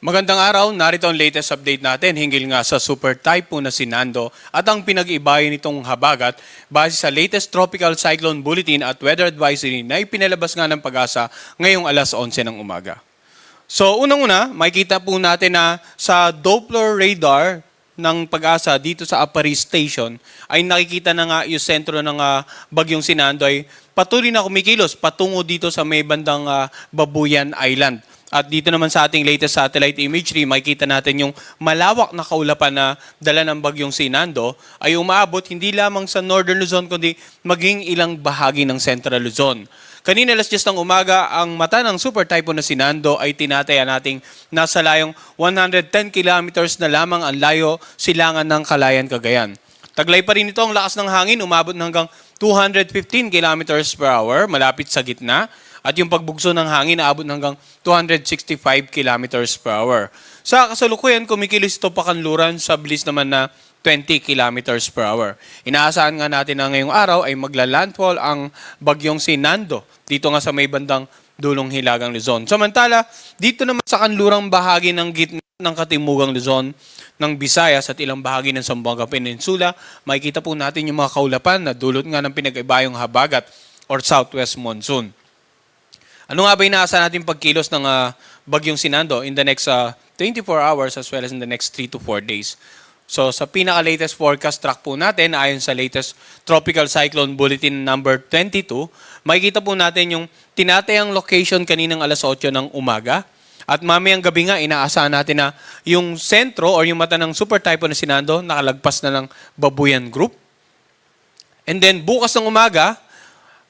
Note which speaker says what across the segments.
Speaker 1: Magandang araw, narito ang latest update natin hinggil nga sa super typhoon na si Nando at ang pinag-ibayan nitong habagat base sa latest tropical cyclone bulletin at weather advisory na ipinalabas nga ng Pag-asa ngayong alas 11 ng umaga. So unang-una, makikita po natin na sa Doppler radar ng Pag-asa dito sa Aparis Station ay nakikita na nga yung sentro ng bagyong Sinando ay patuloy na kumikilos patungo dito sa may bandang Babuyan Island. At dito naman sa ating latest satellite imagery, makikita natin yung malawak na kaulapan na dala ng bagyong Sinando ay umaabot hindi lamang sa Northern Luzon kundi maging ilang bahagi ng Central Luzon. Kanina alas 10 ng umaga, ang mata ng super typhoon na Sinando ay tinataya nating nasa layong 110 kilometers na lamang ang layo silangan ng Calayan, Cagayan. Taglay pa rin ito ang lakas ng hangin, umabot hanggang 215 kilometers per hour, malapit sa gitna. At yung pagbugso ng hangin naabot hanggang 265 kilometers per hour. Sa kasalukuyan, kumikilos ito pakanluran sa bilis naman na 20 kilometers per hour. Inaasahan nga natin na ngayong araw ay magla-landfall ang bagyong Sinando dito nga sa may bandang dulong Hilagang Luzon. Samantala, dito naman sa kanlurang bahagi ng gitna ng Katimugang Luzon, ng Visayas at ilang bahagi ng Zamboanga Peninsula, makikita po natin yung mga kaulapan na dulot nga ng pinag-ibayong habagat or southwest monsoon. Ano nga ba inaasahan natin pagkilos ng bagyong Sinando in the next 24 hours as well as in the next 3 to 4 days? So sa pinaka-latest forecast track po natin, ayon sa latest Tropical Cyclone Bulletin number 22, makikita po natin yung tinatayang location kaninang alas 8 ng umaga. At mamayang gabi nga, inaasahan natin na yung sentro or yung mata ng super typhoon na Sinando nakalagpas na ng Babuyan Group. And then bukas ng umaga,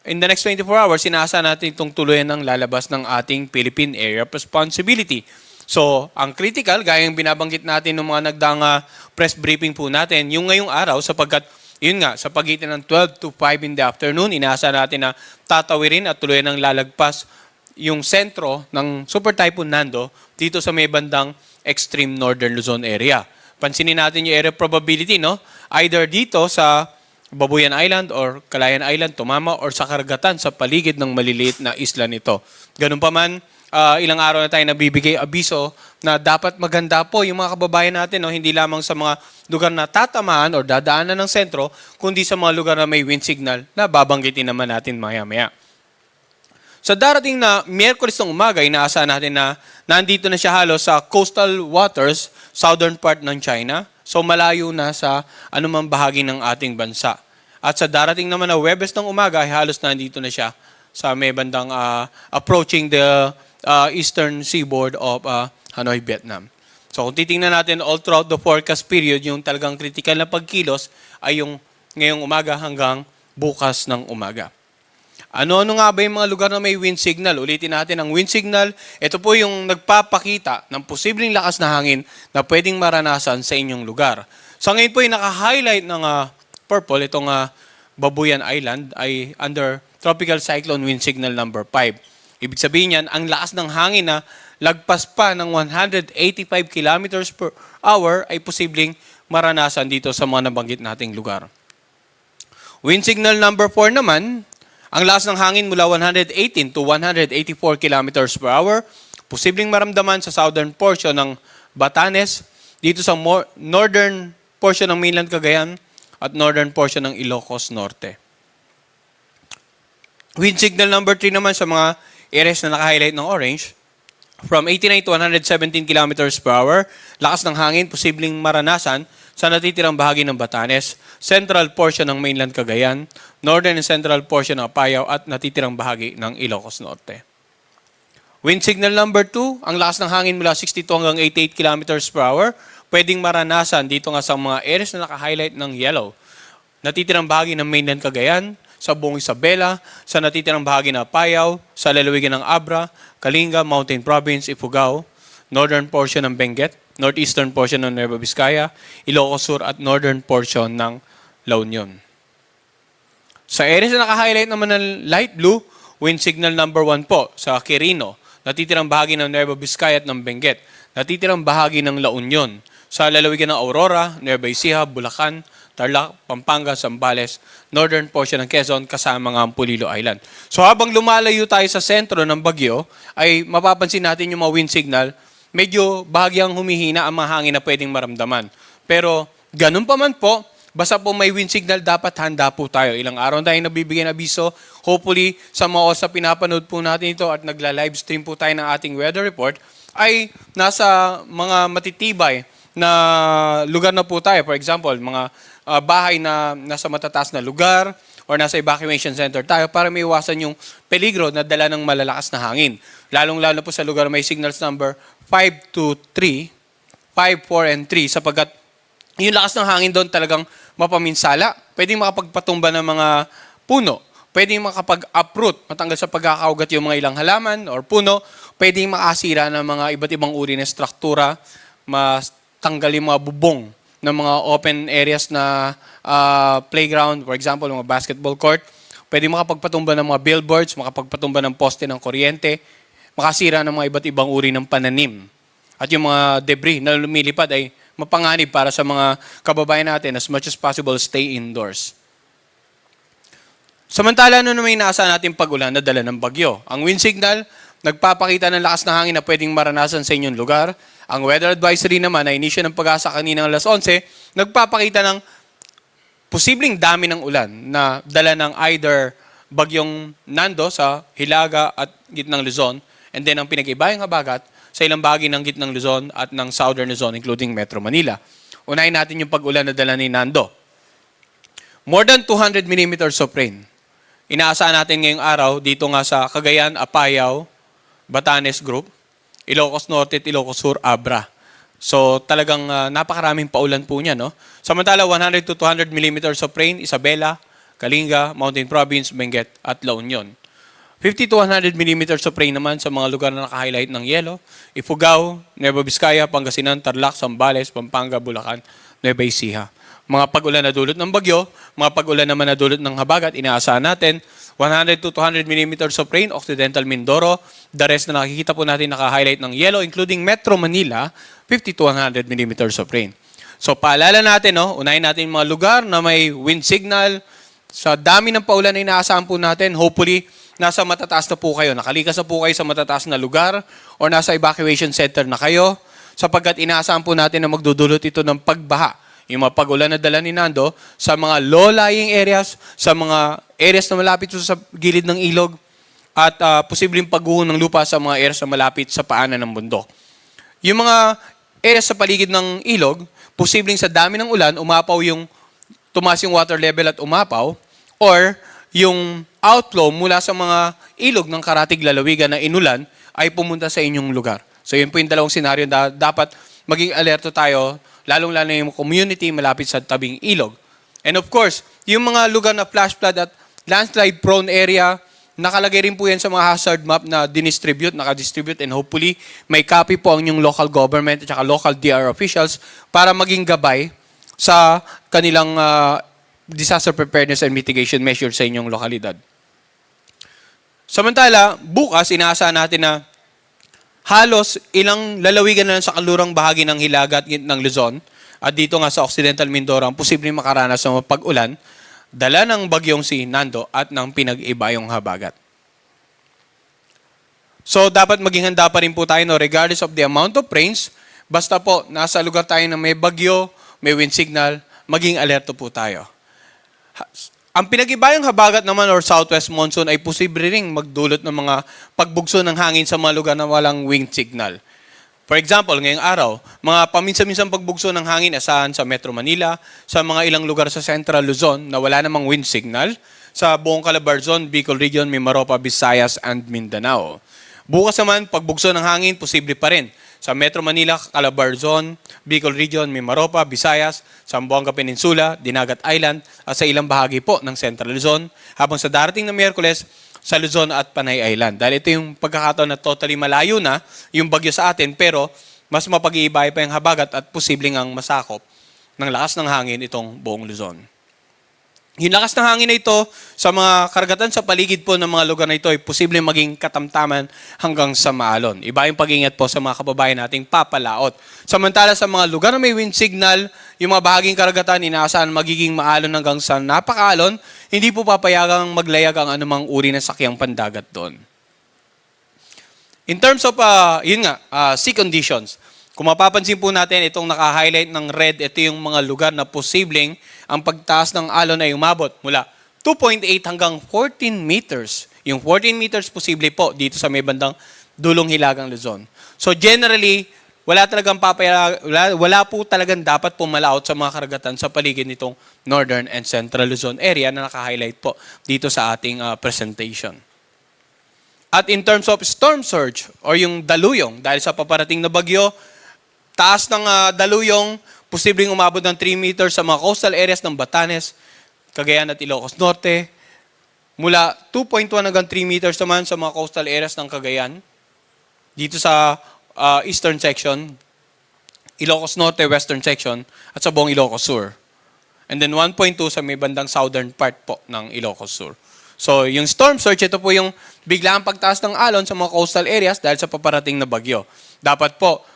Speaker 1: in the next 24 hours, sinaasahan natin itong tuluyan ng lalabas ng ating Philippine Area of Responsibility. So, ang critical, gaya ng binabanggit natin ng mga nagdaang press briefing po natin, yung ngayong araw, sapagkat, yun nga, sa pagitan ng 12 to 5 in the afternoon, inaasahan natin na tatawirin at tuluyan ng lalagpas yung sentro ng Super Typhoon Nando dito sa may bandang extreme northern Luzon area. Pansinin natin yung area probability, no? Either dito sa Babuyan Island or Calayan Island, tumama or sa karagatan sa paligid ng maliliit na isla nito. Ganun pa man, ilang araw na tayo nabibigay abiso na dapat maganda po yung mga kababayan natin, no? Hindi lamang sa mga lugar na tatamaan or dadaanan ng sentro, kundi sa mga lugar na may wind signal na babanggitin naman natin maya-maya. Sa darating na Miyerkules ng umaga, inaasahan natin na nandito na siya halos sa coastal waters, southern part ng China. So malayo na sa anumang bahagi ng ating bansa. At sa darating naman na Huwebes ng umaga, ay halos nandito na siya sa may bandang approaching the eastern seaboard of Hanoi, Vietnam. So kung titingnan natin all throughout the forecast period, yung talagang critical na pagkilos ay yung ngayong umaga hanggang bukas ng umaga. Ano-ano nga ba yung mga lugar na may wind signal? Ulitin natin ang wind signal. Ito po yung nagpapakita ng posibleng lakas na hangin na pwedeng maranasan sa inyong lugar. Sa ngayon po yung naka-highlight ng purple, itong Babuyan Island ay under Tropical Cyclone Wind Signal number 5. Ibig sabihin yan, ang lakas ng hangin na lagpas pa ng 185 kilometers per hour ay posibleng maranasan dito sa mga nabanggit nating lugar. Wind signal number 4 naman, ang lakas ng hangin mula 118 to 184 kilometers per hour, posibleng maramdaman sa southern portion ng Batanes, dito sa northern portion ng mainland Cagayan, at northern portion ng Ilocos Norte. Wind signal number 3 naman sa mga areas na naka-highlight ng orange, from 89 to 117 kilometers per hour, lakas ng hangin, posibleng maranasan sa natitirang bahagi ng Batanes, central portion ng mainland Cagayan, northern and central portion ng Apayao at natitirang bahagi ng Ilocos Norte. Wind signal number 2, ang lakas ng hangin mula 62 hanggang 88 kilometers per hour, pwedeng maranasan dito nga sa mga areas na naka-highlight ng yellow. Natitirang bahagi ng mainland Cagayan, sa buong Isabela, sa natitirang bahagi ng Apayao, sa lalawigan ng Abra, Kalinga, Mountain Province, Ifugao, northern portion ng Benguet, northeastern portion ng Nueva Vizcaya, Ilocos Sur at northern portion ng La Union. Sa areas na naka-highlight naman ng light blue, wind signal number 1 po sa Quirino, natitirang bahagi ng Nueva Vizcaya at ng Benguet, natitirang bahagi ng La Union, sa lalawigan ng Aurora, Nueva Ecija, Bulacan, Tarlac, Pampanga, Zambales, northern portion ng Quezon kasama ang Pulilo Island. So habang lumalayo tayo sa sentro ng bagyo, ay mapapansin natin yung mga wind signal medyo bahagyang humihina ang mga hangin na pwedeng maramdaman. Pero ganun pa man po, basta po may wind signal, dapat handa po tayo. Ilang araw tayo nabibigyan ng abiso. Hopefully, sa mga oras na pinapanood po natin ito at nagla-livestream po tayo ng ating weather report, ay nasa mga matitibay na lugar na po tayo. For example, mga bahay na nasa matataas na lugar or nasa evacuation center tayo para may iwasan yung peligro na dala ng malalakas na hangin. Lalong-lalo po sa lugar may signals number 5 to 3, 5, 4, and 3 sapagkat yung lakas ng hangin doon talagang mapaminsala. Pwedeng makapagpatumba ng mga puno. Pwedeng makapag-uproot, matanggal sa pagkakaugat yung mga ilang halaman or puno. Pwedeng makasira ng mga iba't ibang uri ng struktura, matanggal yung mga bubong ng mga open areas na playground, for example, mga basketball court. Pwedeng makapagpatumba ng mga billboards, makapagpatumba ng poste ng kuryente, makasira ng mga iba't ibang uri ng pananim. At yung mga debris na lumilipad ay mapanganib para sa mga kababayan natin. As much as possible, stay indoors. Samantala, ano naman inaasahan natin pag-ulan na dala ng bagyo? Ang wind signal, nagpapakita ng lakas na hangin na pwedeng maranasan sa inyong lugar. Ang weather advisory naman na inisyo ng Pag-asa kaninang alas 11, nagpapakita ng posibleng dami ng ulan na dala ng either bagyong Nando sa Hilaga at gitnang Luzon, and then ang pinag-ibayang habagat sa ilang bahagi ng gitnang Luzon at ng southern Luzon, including Metro Manila. Unahin natin yung pag-ulan na dala ni Nando. More than 200 millimeters of rain. Inaasahan natin ngayong araw dito nga sa Cagayan, Apayao, Batanes Group, Ilocos Norte at Ilocos Sur, Abra. So talagang napakaraming paulan po niya. No? Samantala, 100 to 200 millimeters of rain, Isabela, Kalinga, Mountain Province, Benguet at La Union. 50 to 100 millimeters of rain naman sa mga lugar na naka-highlight ng yelo, Ifugao, Nueva Vizcaya, Pangasinan, Tarlac, Zambales, Pampanga, Bulacan, Nueva Ecija. Mga pag-ulan na dulot ng bagyo, mga pag-ulan naman na dulot ng habagat, inaasahan natin 100 to 200 millimeters of rain, Occidental Mindoro. The rest na nakikita po natin naka-highlight ng yellow, including Metro Manila, 50 to 100 millimeters of rain. So paalala natin, no, unahin natin mga lugar na may wind signal. Sa dami ng paulan na inaasahan po natin, hopefully, nasa matataas na po kayo. Nakalikas na po kayo sa matataas na lugar o nasa evacuation center na kayo sapagkat inaasahan po natin na magdudulot ito ng pagbaha. Yung mga pag-ulan na dala ni Nando sa mga low-lying areas, sa mga areas na malapit sa gilid ng ilog at posibleng pagguho ng lupa sa mga areas na malapit sa paanan ng bundok. Yung mga areas sa paligid ng ilog, posibleng sa dami ng ulan, umapaw yung tumaas yung water level at umapaw, or yung outflow mula sa mga ilog ng karatig lalawigan na inulan ay pumunta sa inyong lugar. So yun po yung dalawang senaryo na dapat maging alerto tayo, lalong-lalo yung community malapit sa tabing ilog. And of course, yung mga lugar na flash flood at landslide prone area, nakalagay rin po yan sa mga hazard map na naka-distribute, and hopefully may copy po ang yung local government at saka local DR officials para maging gabay sa kanilang disaster preparedness and mitigation measures sa inyong lokalidad. Samantala, bukas inaasahan natin na halos ilang lalawigan na lang sa kalurang bahagi ng Hilaga at ng Luzon at dito nga sa Occidental Mindoro ang posibleng makaranas ng pag-ulan dala ng bagyong si Nando at ng pinag-ibayong habagat. So dapat maging handa pa rin po tayo, no, regardless of the amount of rains, basta po nasa lugar tayo na may bagyo, may wind signal, maging alerto po tayo. Ang pinag-ibayang habagat naman or southwest monsoon ay posible ring magdulot ng mga pagbugso ng hangin sa mga lugar na walang wind signal. For example, ngayong araw, mga paminsan-minsang pagbugso ng hangin asahan sa Metro Manila, sa mga ilang lugar sa Central Luzon na wala namang wind signal, sa buong Calabarzon, Bicol Region, Mimaropa, Visayas, and Mindanao. Bukas naman, pagbugso ng hangin, posible pa rin sa Metro Manila, Calabarzon, Bicol Region, Mimaropa, Visayas, Zamboanga Peninsula, Dinagat Island, at sa ilang bahagi po ng Central Luzon, habang sa darating na Miyerkules, sa Luzon at Panay Island. Dahil ito yung pagkakataon na totally malayo na yung bagyo sa atin, pero mas mapag-iibay pa yung habagat at posibleng ang masakop ng lakas ng hangin itong buong Luzon. Yung lakas ng hangin na ito sa mga karagatan sa paligid po ng mga lugar na ito ay posibleng maging katamtaman hanggang sa maalon. Iba yung pag-ingat po sa mga kababayan nating papalaot. Samantala sa mga lugar na may wind signal, yung mga bahaging karagatan inaasahan magiging maalon hanggang sa napakaalon, hindi po papayagang maglayag ang anumang uri ng sakyang pandagat doon. In terms of, sea conditions, kung mapapansin po natin, itong naka-highlight ng red, ito yung mga lugar na posibleng ang pagtaas ng alon ay umabot mula 2.8 hanggang 14 meters. Yung 14 meters posible po dito sa may bandang dulong Hilagang Luzon. So generally, wala po talagang dapat pumalaot sa mga karagatan sa paligid nitong Northern and Central Luzon area na naka-highlight po dito sa ating presentation. At in terms of storm surge or yung daluyong, dahil sa paparating na bagyo, taas ng daluyong, posibleng umabot ng 3 meters sa mga coastal areas ng Batanes, Cagayan at Ilocos Norte, mula 2.1 hanggang 3 meters naman sa mga coastal areas ng Cagayan, dito sa eastern section, Ilocos Norte, western section, at sa buong Ilocos Sur. And then 1.2 sa may bandang southern part po ng Ilocos Sur. So, yung storm surge, ito po yung biglaang pagtaas ng alon sa mga coastal areas dahil sa paparating na bagyo. Dapat po,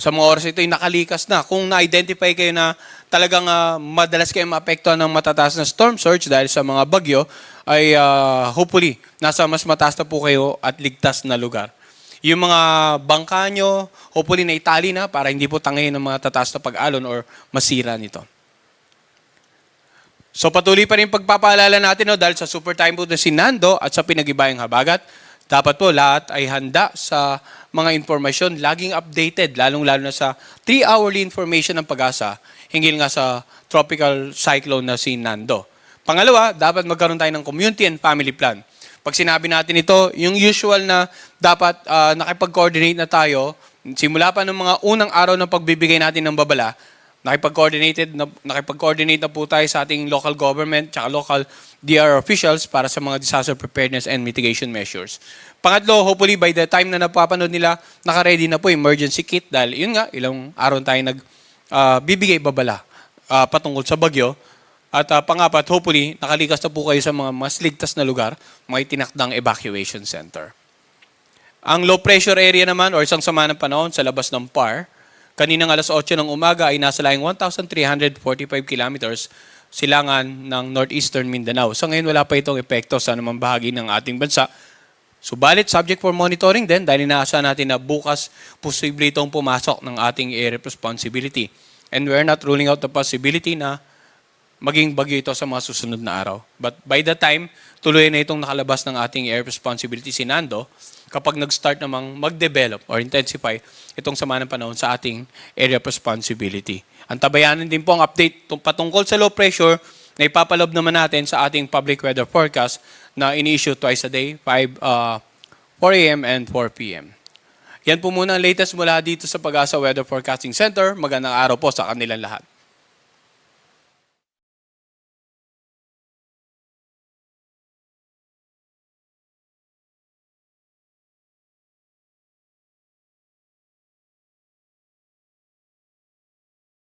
Speaker 1: sa mga oras ito ay nakalikas na. Kung na-identify kayo na talagang madalas kayo maapektuhan ng matataas na storm surge dahil sa mga bagyo, ay hopefully, nasa mas mataas na po kayo at ligtas na lugar. Yung mga bangka nyo, hopefully na itali na para hindi po tangayin ng mga tataas na pag-alon or masira nito. So patuloy pa rin pagpapaalala natin dahil sa super time po na si Nando at sa pinag-ibayang habagat, dapat po lahat ay handa sa mga informasyon, laging updated, lalong-lalo na sa 3-hourly information ng Pag-asa, hinggil nga sa tropical cyclone na si Nando. Pangalawa, dapat magkaroon tayo ng community and family plan. Pag sinabi natin ito, yung usual na dapat nakipag-coordinate na tayo, simula pa ng mga unang araw ng pagbibigay natin ng babala, nakipag-coordinate na po tayo sa ating local government at local DR officials para sa mga disaster preparedness and mitigation measures. Pangatlo, hopefully by the time na napapanood nila, naka-ready na po emergency kit dahil yun nga, ilang araw tayo bibigay babala patungkol sa bagyo. At pangapat, hopefully, nakalikas na po kayo sa mga mas ligtas na lugar, may tinakdang evacuation center. Ang low pressure area naman or isang sama ng panahon sa labas ng PAR, kaninang alas 8 ng umaga ay nasa laing 1,345 kilometers silangan ng northeastern Mindanao. Sa ngayon, wala pa itong epekto sa anumang bahagi ng ating bansa. Subalit, subject for monitoring din dahil inaasahan natin na bukas posible itong pumasok ng ating area of responsibility. And we're not ruling out the possibility na maging bagyo ito sa mga susunod na araw. But by the time, tuloy na itong nakalabas ng ating area of responsibility si Nando, kapag nag-start namang mag-develop or intensify itong sama ng panahon sa ating area of responsibility. Antabayanan din po ang update patungkol sa low pressure na ipapalob naman natin sa ating public weather forecast na ini-issue twice a day, 4 a.m. and 4 p.m. Yan po muna ang latest mula dito sa Pag-asa Weather Forecasting Center. Magandang araw po sa kanilang lahat.